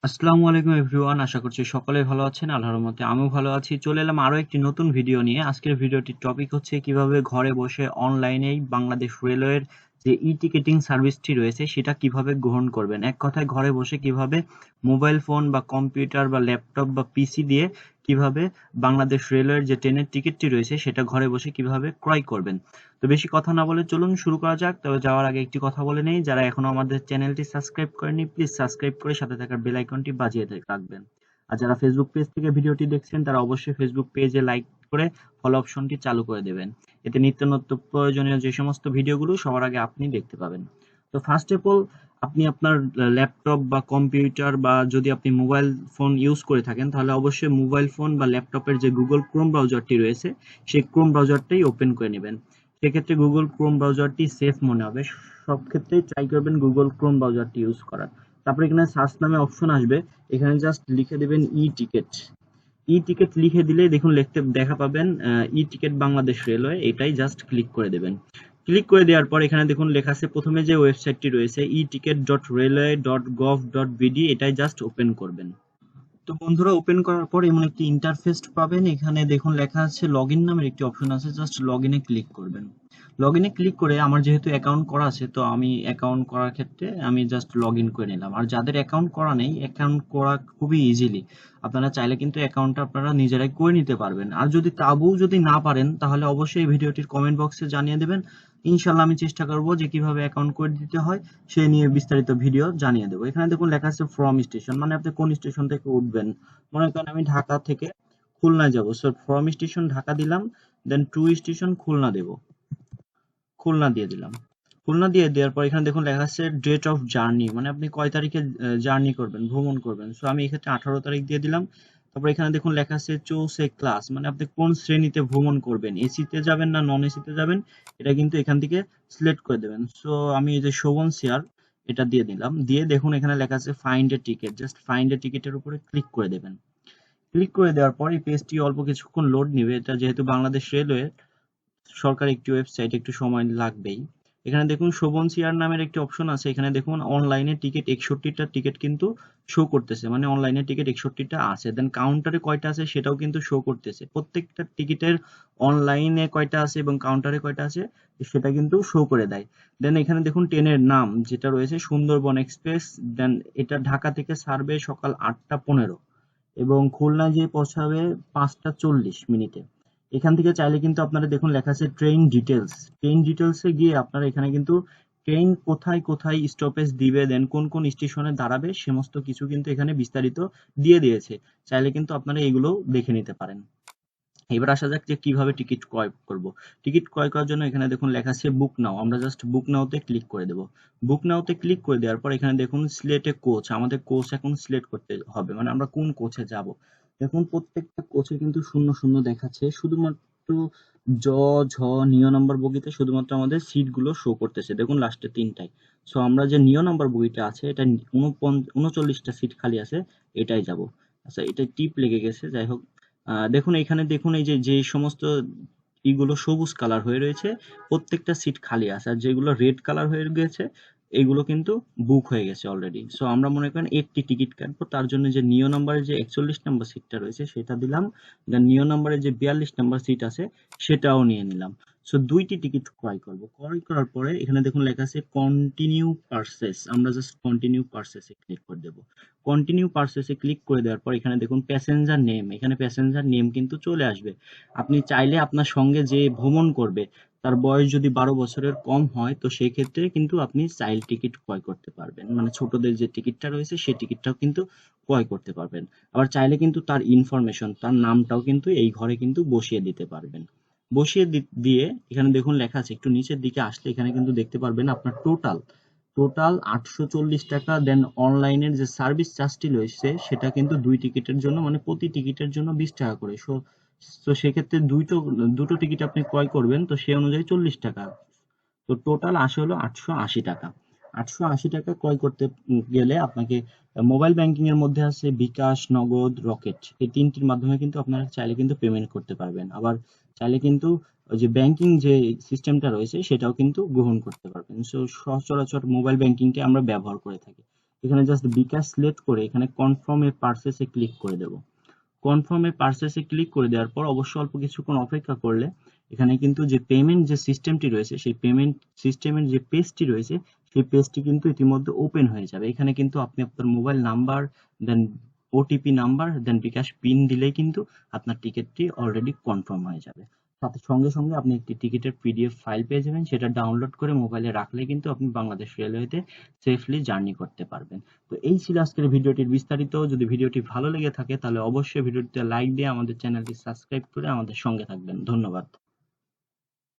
আসসালামু আলাইকুম এভরিওয়ান, আশা করছি সকলেই ভালো আছেন। আল্লাহর রহমতে আমিও ভালো আছি। চলে এলাম আরো একটি নতুন ভিডিও নিয়ে। আজকের ভিডিওটির টপিক হচ্ছে কিভাবে ঘরে বসে অনলাইনেই বাংলাদেশ রেলওয়ের যে ই-টিকেটিং সার্ভিসটি রয়েছে সেটা কিভাবে গ্রহণ করবেন। এক কথায় ঘরে বসে কিভাবে মোবাইল ফোন বা কম্পিউটার বা ল্যাপটপ বা পিসি দিয়ে কিভাবে বাংলাদেশ রেলওয়ের যে ট্রেনের টিকিটটি রয়েছে সেটা ঘরে বসে কিভাবে ক্রয় করবেন। তো বেশি কথা না বলে চলুন শুরু করা যাক। তবে যাওয়ার আগে একটি কথা বলে নেই, যারা এখনো আমাদের চ্যানেলটি সাবস্ক্রাইব করেনি প্লিজ সাবস্ক্রাইব করে সাথে থাকা বেল আইকনটি বাজিয়ে রাখবেন। আর যারা ফেসবুক পেজ থেকে ভিডিওটি দেখছেন তারা অবশ্যই ফেসবুক পেজে লাইক করে ফলো অপশনটি চালু করে দেবেন। এতে নিত্য নতুন প্রয়োজনীয় যে সমস্ত ভিডিওগুলো সবার আগে আপনি দেখতে পাবেন। তো ফার্স্ট অফ অল, আপনি আপনার ল্যাপটপ বা কম্পিউটার বা যদি আপনি মোবাইল ফোন ইউজ করে থাকেন তাহলে অবশ্যই মোবাইল ফোন বা ল্যাপটপের যে গুগল ক্রোম ব্রাউজারটি রয়েছে সেই ক্রোম ব্রাউজারটাই ওপেন করে নেবেন। সেক্ষেত্রে গুগল ক্রোম ব্রাউজারটি সেফ মনে হবে। সব ক্ষেত্রেই ট্রাই করবেন গুগল ক্রোম ব্রাউজারটি ইউজ করার। তারপরে এখানে সার্চ নামে অপশন আসবে, এখানে জাস্ট লিখে দেবেন ই টিকেট। ই টিকেট লিখে দিলে দেখুন লিখতে দেখা পাবেন ই টিকেট বাংলাদেশ রেলওয়ে, এটাই জাস্ট ক্লিক করে দেবেন। ক্লিক করে দেওয়ার পর এখানে দেখুন লেখা আছে প্রথমে যে ওয়েবসাইটটি রয়েছে eticket.railway.gov.bd, এটাই জাস্ট ওপেন করবেন। তো বন্ধুরা, ওপেন করার পর এমন একটি ইন্টারফেস পাবেন। এখানে দেখুন লেখা আছে লগইন নামের একটি অপশন আছে, জাস্ট লগইনে ক্লিক করবেন। লগইনে ক্লিক করে আমার যেহেতু অ্যাকাউন্ট করা আছে তো আমি অ্যাকাউন্ট করার ক্ষেত্রে আমি জাস্ট লগইন করে নিলাম। আর যাদের অ্যাকাউন্ট করা নেই, অ্যাকাউন্ট করা খুবই ইজিলি, আপনারা চাইলে কিন্তু অ্যাকাউন্টটা আপনারা নিজেরাই করে নিতে পারবেন। আর যদি তাবু যদি না পারেন তাহলে অবশ্যই এই ভিডিওটির কমেন্ট বক্সে জানিয়ে দেবেন। ইনশাল্লাহ আমি চেষ্টা করব যে কিভাবে অ্যাকাউন্ট করে দিতে হয় সে নিয়ে বিস্তারিত ভিডিও জানিয়ে দেবো। এখানে দেখুন লেখা আছে ফ্রম স্টেশন, মানে আপনি কোন স্টেশন থেকে উঠবেন। মনে করেন আমি ঢাকা থেকে খুলনায় যাব, সো ফ্রম স্টেশন ঢাকা দিলাম, দেন টু স্টেশন খুলনা দেব, খুলনা দিয়ে দিলাম। খুলনা দিয়ে দেওয়ার পর এখানে দেখুন লেখা আছে ডেট অফ জার্নি, মানে আপনি কয় তারিখে জার্নি করবেন, ভ্রমণ করবেন। সো আমি এক্ষেত্রে 18 তারিখ দিয়ে দিলাম। তারপর এখানে দেখুন লেখা আছে চুজ এ ক্লাস, মানে আপনি কোন শ্রেণীতে ভ্রমণ করবেন, এসিতে যাবেন না নন এসিতে যাবেন, এটা কিন্তু এখান থেকে সিলেক্ট করে দেবেন। সো আমি এই যে শোভন শেয়ার এটা দিয়ে দিলাম। দিয়ে দেখুন এখানে লেখা আছে find a ticket, just find a টিকিটের উপরে ক্লিক করে দেবেন। ক্লিক করে দেওয়ার পর এই পেজটি অল্প কিছুক্ষণ লোড নিবে। এটা যেহেতু বাংলাদেশ রেলওয়ে সরকারি একটি ওয়েবসাইট, একটু সময় লাগবেই। এখানে দেখুন শোভন সিয়ার নামের একটি অপশন আছে, এখানে দেখুন অনলাইনে টিকিট 61টা টিকিট কিন্তু শো করতেছে, মানে অনলাইনে টিকিট 61টা আছে। দেন কাউন্টারে কয়টা আছে সেটাও কিন্তু শো করতেছে। প্রত্যেকটা টিকিটের অনলাইনে কয়টা আছে এবং কাউন্টারে কয়টা আছে সেটা কিন্তু শো করে দেয়। দেন এখানে দেখুন ট্রেনের নাম যেটা রয়েছে সুন্দরবন এক্সপ্রেস। দেন এটা ঢাকা থেকে ছাড়বে সকাল 8টা 15 এবং খুলনা যেয়ে পৌঁছাবে 5টা 40 মিনিটে। এখান থেকে চাইলে কিন্তু আপনারা দেখুন লেখা আছে ট্রেন ডিটেলস। ট্রেন ডিটেলসে গিয়ে আপনারা এখানে কিন্তু ট্রেন কোথায় কোথায় স্টপেজ দিবে, দেন কোন কোন স্টেশনে দাঁড়াবে সমস্ত কিছু কিন্তু এখানে বিস্তারিত দিয়ে দিয়েছে। চাইলে কিন্তু আপনারা এগুলো দেখে নিতে পারেন। এবার আসা যাক যে কিভাবে টিকিট ক্রয় করব। টিকিট ক্রয় করার জন্য এখানে দেখুন লেখা আছে বুক নাও, আমরা জাস্ট বুক নাওতে ক্লিক করে দেব। বুক নাওতে ক্লিক করে দেওয়ার পর এখানে দেখুন সিলেক্ট এ কোচ, আমাদের কোচ এখন সিলেক্ট করতে হবে, মানে আমরা কোন কোচে যাব। দেখুন প্রত্যেকটা কোচে কিন্তু শূন্য শূন্য দেখাচ্ছে, শুধুমাত্র জ, ঝ, নিয় নাম্বার বগিতে শুধুমাত্র আমাদের সিট গুলো শো করতেছে, দেখুন লাস্টে 3টাই। সো আমরা যে নিয় নাম্বার বগিটা আছে এটা 39টা সিট খালি আছে, এটাই যাব। আচ্ছা, এটা টিপ লেগে গেছে, যাই হোক। দেখুন এখানে দেখুন এই যে যে সমস্ত ইগুলো সবুজ কালার হয়ে রয়েছে প্রত্যেকটা সিট খালি আছে, আর যেগুলো রেড কালার হয়ে গেছে এগুলো কিন্তু বুক হয়ে গেছে অলরেডি। সো আমরা মনে করেন একটি টিকিট কাটবো, তার জন্য যে নিয় নাম্বারের যে 41 নাম্বার সিটটা রয়েছে সেটা দিলাম। দেন নিয় নাম্বারের যে 42 নাম্বার সিট আছে সেটাও নিয়ে নিলাম। সো দুইটি টিকিট ক্রয় করব। ক্রয় করার পরে এখানে দেখুন লেখা আছে কন্টিনিউ পারচেস, আমরা জাস্ট কন্টিনিউ পারচেসে ক্লিক করে দেব। কন্টিনিউ পারচেসে ক্লিক করে দেওয়ার পর এখানে দেখুন প্যাসেঞ্জার নেম, এখানে প্যাসেঞ্জার নেম কিন্তু চলে আসবে। আপনি চাইলে আপনার সঙ্গে যে ভ্রমণ করবে তার বয়স যদি 12 বছরের কম হয় তো সেই ক্ষেত্রে কিন্তু আপনি চাইল্ড টিকিট ক্রয় করতে পারবেন, মানে ছোটদের যে টিকিটটা রয়েছে সেই টিকিটটাও কিন্তু ক্রয় করতে পারবেন। আবার চাইলে কিন্তু তার ইনফরমেশন, তার নামটাও কিন্তু এই ঘরে কিন্তু বসিয়ে দিতে পারবেন। বসিয়ে দিয়ে এখানে দেখুন লেখা আছে, একটু নিচের দিকে আসলে এখানে কিন্তু দেখতে পারবেন আপনার টোটাল টোটাল 840 টাকা। দেন অনলাইনের যে সার্ভিস চার্জটি রয়েছে সেটা কিন্তু দুই টিকিটের জন্য, মানে প্রতি টিকিটের জন্য 20 টাকা করে। তো সেক্ষেত্রে দুটো টিকিট আপনি ক্রয় করবেন তো সে অনুযায়ী 40 টাকা। তো টোটাল আসে হলো 880 টাকা। 880 টাকা ক্রয় করতে গেলে আপনাকে মোবাইল ব্যাংকিং এর মধ্যে আছে বিকাশ, নগদ, রকেট, এই তিনটির মাধ্যমে কিন্তু আপনারা চাইলে কিন্তু পেমেন্ট করতে পারবেন। আবার চাইলে কিন্তু ওই যে ব্যাংকিং যে সিস্টেমটা রয়েছে সেটাও কিন্তু গ্রহণ করতে পারবেন। সো সচরাচর মোবাইল ব্যাংকিংটা আমরা ব্যবহার করে থাকি। এখানে জাস্ট বিকাশ সিলেক্ট করে এখানে কনফার্ম এ পারচেসে ক্লিক করে দেব। কনফার্ম এ পারচেসে ক্লিক করে দেওয়ার পর অবশ্যই অল্প কিছুক্ষণ অপেক্ষা করলে এখানে কিন্তু যে পেমেন্ট যে সিস্টেমটি রয়েছে সেই পেমেন্ট সিস্টেমের যে পেজটি রয়েছে সেই পেজটি কিন্তু ইতিমধ্যে ওপেন হয়ে যাবে। এখানে কিন্তু আপনি আপনার মোবাইল নাম্বার, দেন ওটিপি নাম্বার, দেন বিকাশ পিন দিলেই কিন্তু আপনার টিকিটটি অলরেডি কনফার্ম হয়ে যাবে। সাথে সঙ্গে সঙ্গে আপনি একটি টিকিটের পিডিএফ ফাইল পেয়ে যাবেন, সেটা ডাউনলোড করে মোবাইলে রাখলে কিন্তু আপনি বাংলাদেশ রেলওয়েতে সেফলি জার্নি করতে পারবেন। তো এই ছিল আজকের ভিডিওটির বিস্তারিত। যদি ভিডিওটি ভালো লেগে থাকে তাহলে অবশ্যই ভিডিওটিতে লাইক দিয়ে আমাদের চ্যানেলটি সাবস্ক্রাইব করে আমাদের সঙ্গে থাকবেন। ধন্যবাদ।